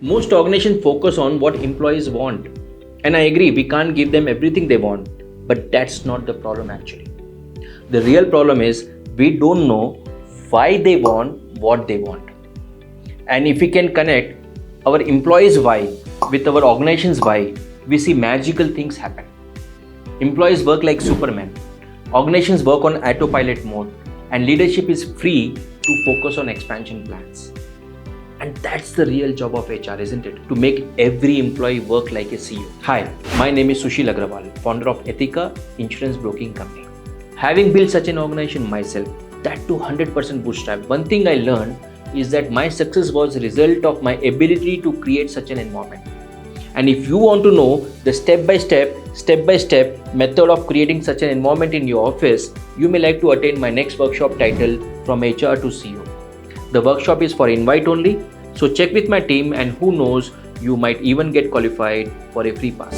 Most organizations focus on what employees want. And I agree, we can't give them everything they want. But that's not the problem actually. The real problem is we don't know why they want what they want. And if we can connect our employees' why with our organization's why, we see magical things happen. Employees work like Superman. Organizations work on autopilot mode. And leadership is free to focus on expansion plans. And that's the real job of HR, isn't it? To make every employee work like a CEO. Hi, my name is Susheel Agarwal, founder of Ethica Insurance Broking Company. Having built such an organization myself, that to 100% bootstrap, one thing I learned is that my success was a result of my ability to create such an environment. And if you want to know the step-by-step method of creating such an environment in your office, you may like to attend my next workshop titled From HR to CEO. The workshop is for invite only, so check with my team and who knows, you might even get qualified for a free pass.